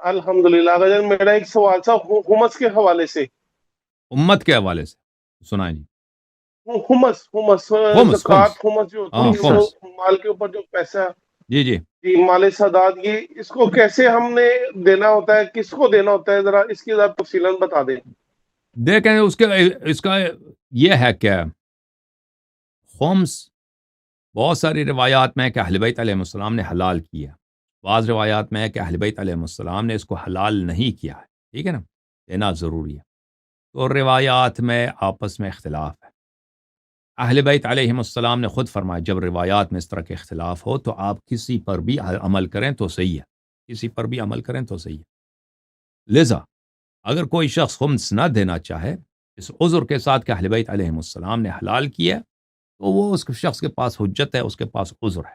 الحمدللہ آقا جان، میرا ایک سوال تھا حمص کے حوالے سے۔ امت کے حوالے سے سنائیں جی۔ حمص حمص خمس زکوٰۃ، خمس حمص جو ہوتی ہاں ہے وہ خمس، مال کے اوپر جو پیسہ، جی جی۔ جی مال سادات، یہ اس کو کیسے ہم نے دینا ہوتا ہے، کس کو دینا ہوتا ہے، ذرا اس کی ذرا تفصیلاً بتا دیں۔ دیکھیں اس کا یہ ہے کہ خمس بہت ساری روایات میں ہے کہ اہل بیت علیہ السلام نے حلال کیا، بعض روایات میں ہے کہ اہل بیت علیہ السلام نے اس کو حلال نہیں کیا ہے، ٹھیک ہے نا، دینا ضروری ہے۔ تو روایات میں آپس میں اختلاف ہے۔ اہل بیت علیہ السلام نے خود فرمایا جب روایات میں اس طرح کے اختلاف ہو تو آپ کسی پر بھی عمل کریں تو صحیح ہے، کسی پر بھی عمل کریں تو صحیح ہے۔ لذا اگر کوئی شخص خمس نہ دینا چاہے اس عذر کے ساتھ کہ اہل بیت علیہ السلام نے حلال کیا، تو وہ اس شخص کے پاس حجت ہے، اس کے پاس عذر ہے۔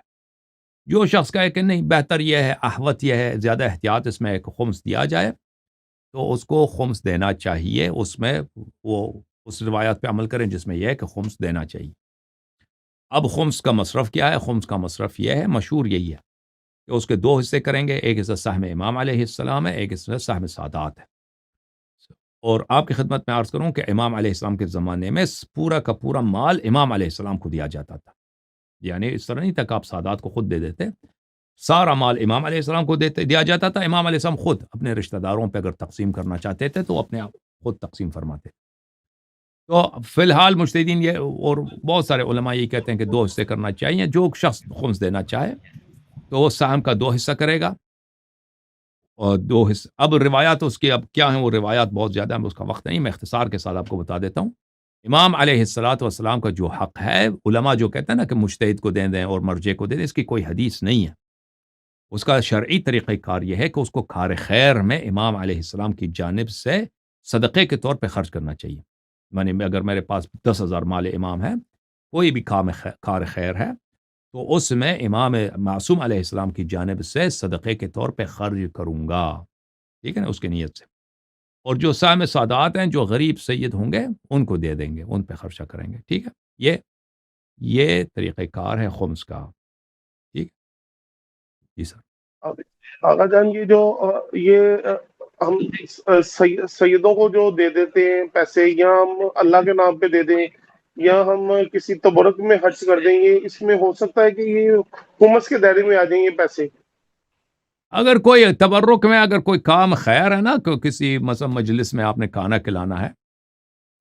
جو شخص کہے کہ نہیں بہتر یہ ہے، احوط یہ ہے، زیادہ احتیاط اس میں ایک خمس دیا جائے، تو اس کو خمس دینا چاہیے۔ اس میں وہ اس روایت پہ عمل کریں جس میں یہ ہے کہ خمس دینا چاہیے۔ اب خمس کا مصرف کیا ہے؟ خمس کا مصرف یہ ہے، مشہور یہی ہے کہ اس کے دو حصے کریں گے، ایک حصہ سہم امام علیہ السلام ہے، ایک حصہ سہم سادات ہے۔ اور آپ کی خدمت میں عرض کروں کہ امام علیہ السلام کے زمانے میں پورا کا پورا مال امام علیہ السلام کو دیا جاتا تھا، یعنی اس طرح نہیں تھا کہ آپ سادات کو خود دے دیتے، سارا مال امام علیہ السلام کو دیا جاتا تھا۔ امام علیہ السلام خود اپنے رشتہ داروں پہ اگر تقسیم کرنا چاہتے تھے تو اپنے آپ خود تقسیم فرماتے۔ تو فی الحال مجتہدین یہ اور بہت سارے علماء یہ کہتے ہیں کہ دو حصے کرنا چاہیے، جو شخص خمس دینا چاہے تو وہ سہم کا دو حصہ کرے گا، اور دو حصہ۔ اب روایات اس کی اب کیا ہیں، وہ روایات بہت زیادہ ہیں، اس کا وقت نہیں، میں اختصار کے ساتھ آپ کو بتا دیتا ہوں۔ امام علیہ السلام کا جو حق ہے، علماء جو کہتے ہیں نا کہ مجتہد کو دے دیں اور مرجع کو دے دیں، اس کی کوئی حدیث نہیں ہے۔ اس کا شرعی طریقہ کار یہ ہے کہ اس کو کار خیر میں امام علیہ السلام کی جانب سے صدقے کے طور پہ خرچ کرنا چاہیے۔ یعنی اگر میرے پاس 10,000 مال امام ہے، کوئی بھی کار خیر ہے، تو اس میں امام معصوم علیہ السلام کی جانب سے صدقے کے طور پہ خرچ کروں گا، ٹھیک ہے نا، اس کی نیت سے۔ اور جو سہم سادات ہیں، جو غریب سید ہوں گے، ان کو دے دیں گے، ان پہ خرچہ کریں گے، ٹھیک ہے۔ یہ طریقہ کار ہے خمس کا، ٹھیک ہے جی سر۔ آقا جان، یہ جو یہ ہم سیدوں کو جو دے دیتے ہیں پیسے، یا ہم اللہ کے نام پہ دے دیں، یا ہم کسی تبرک میں خرچ کر دیں، یہ اس میں ہو سکتا ہے کہ یہ حکومت کے دائرے میں آ جائیں یہ پیسے؟ اگر کوئی تبرک میں اگر کوئی کام خیر ہے نا، کہ کسی مثلا مجلس میں آپ نے کھانا کھلانا ہے،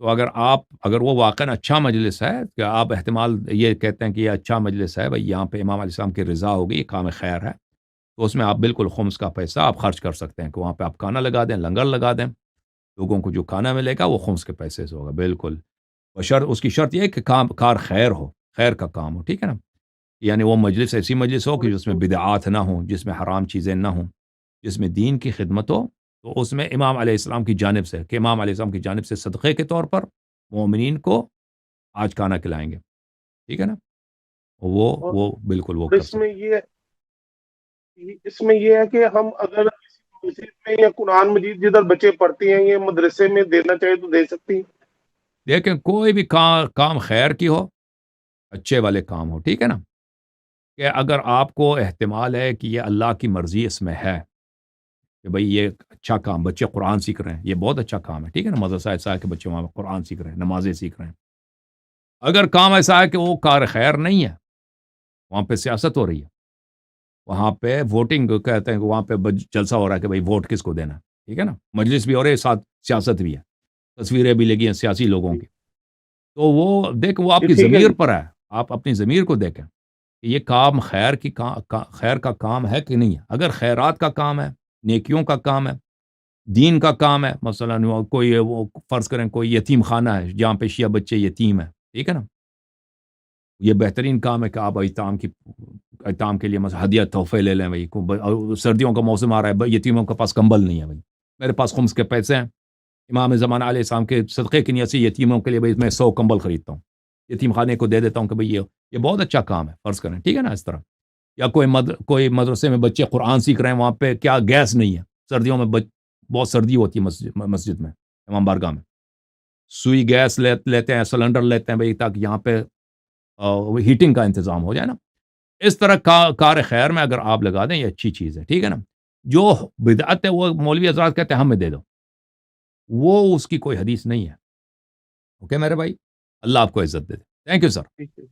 تو اگر وہ واقعاً اچھا مجلس ہے کہ آپ احتمال یہ کہتے ہیں کہ یہ اچھا مجلس ہے بھائی، یہاں پہ امام علیہ السلام کی رضا ہوگی، یہ کام خیر ہے، تو اس میں آپ بالکل خمس کا پیسہ آپ خرچ کر سکتے ہیں، کہ وہاں پہ آپ کھانا لگا دیں، لنگر لگا دیں، لوگوں کو جو کھانا ملے گا وہ خمس کے پیسے سے ہوگا، بالکل۔ اس کی شرط یہ ہے کہ کار خیر ہو، خیر کا کام ہو، ٹھیک ہے نا، یعنی وہ مجلس ایسی مجلس ہو کہ جس میں بدعات نہ ہوں، جس میں حرام چیزیں نہ ہوں، جس میں دین کی خدمت ہو، تو اس میں امام علیہ السلام کی جانب سے، کہ امام علیہ السلام کی جانب سے صدقے کے طور پر مومنین کو آج کھانا کھلائیں گے، ٹھیک ہے نا، اور وہ بالکل وہ اور کر سکتے۔ اس میں یہ ہے کہ ہم اگر کسی مسجد میں یا قرآن مجید جدھر بچے پڑھتے ہیں یا مدرسے میں دینا چاہے تو دے سکتی ہیں؟ لیکن کوئی بھی کام خیر کی ہو، اچھے والے کام ہو، ٹھیک ہے نا، کہ اگر آپ کو احتمال ہے کہ یہ اللہ کی مرضی اس میں ہے کہ بھئی یہ اچھا کام، بچے قرآن سیکھ رہے ہیں، یہ بہت اچھا کام ہے، ٹھیک ہے نا، مدرسہ ایسا ہے کہ بچے وہاں قرآن سیکھ رہے ہیں، نمازیں سیکھ رہے ہیں۔ اگر کام ایسا ہے کہ وہ کار خیر نہیں ہے، وہاں پہ سیاست ہو رہی ہے، وہاں پہ ووٹنگ کہتے ہیں کہ وہاں پہ جلسہ ہو رہا ہے کہ بھئی ووٹ کس کو دینا ہے، ٹھیک ہے نا، مجلس بھی ہو رہی ہے، ساتھ سیاست بھی ہے، تصویریں بھی لگی ہیں سیاسی لوگوں کی، تو وہ آپ جی کی ٹھیک ہے ضمیر جی۔ پر ہے، آپ اپنی ضمیر کو دیکھیں کہ یہ کام خیر کا کام ہے کہ نہیں ہے۔ اگر خیرات کا کام ہے، نیکیوں کا کام ہے، دین کا کام ہے، مثلا کوئی وہ فرض کریں کوئی یتیم خانہ ہے جہاں پہ شیعہ بچے یتیم ہیں، ٹھیک ہے نا، یہ بہترین کام ہے کہ آپ ایتام کے لیے مثلا ہدیہ تحفے لے لیں، بھائی سردیوں کا موسم آ رہا ہے، بھائی یتیموں کے پاس کمبل نہیں ہے، بھائی میرے پاس خمس کے پیسے ہیں، امام زمانہ علیہ السلام کے صدقے کی نیت سے یتیموں کے لیے بھائی میں 100 کمبل خریدتا ہوں، یتیم خانے کو دے دیتا ہوں کہ بھائی یہ بہت اچھا کام ہے، فرض کریں، ٹھیک ہے نا، اس طرح۔ یا کوئی مدرسے میں بچے قرآن سیکھ رہے ہیں، وہاں پہ کیا گیس نہیں ہے، سردیوں میں بہت سردی ہوتی ہے مسجد میں، امام بارگاہ میں، سوئی گیس لیتے ہیں، سلنڈر لیتے ہیں بھائی، تاکہ یہاں پہ ہیٹنگ کا انتظام ہو جائے نا، اس طرح کار خیر میں اگر آپ لگا دیں یہ اچھی چیز ہے، ٹھیک ہے نا۔ جو بدعت ہے وہ مولوی حضرات کہتے ہیں ہمیں دے دو، وہ اس کی کوئی حدیث نہیں ہے۔ اوکے میرے بھائی، اللہ آپ کو عزت دے دے۔ Thank you sir. ٹھیک ہے۔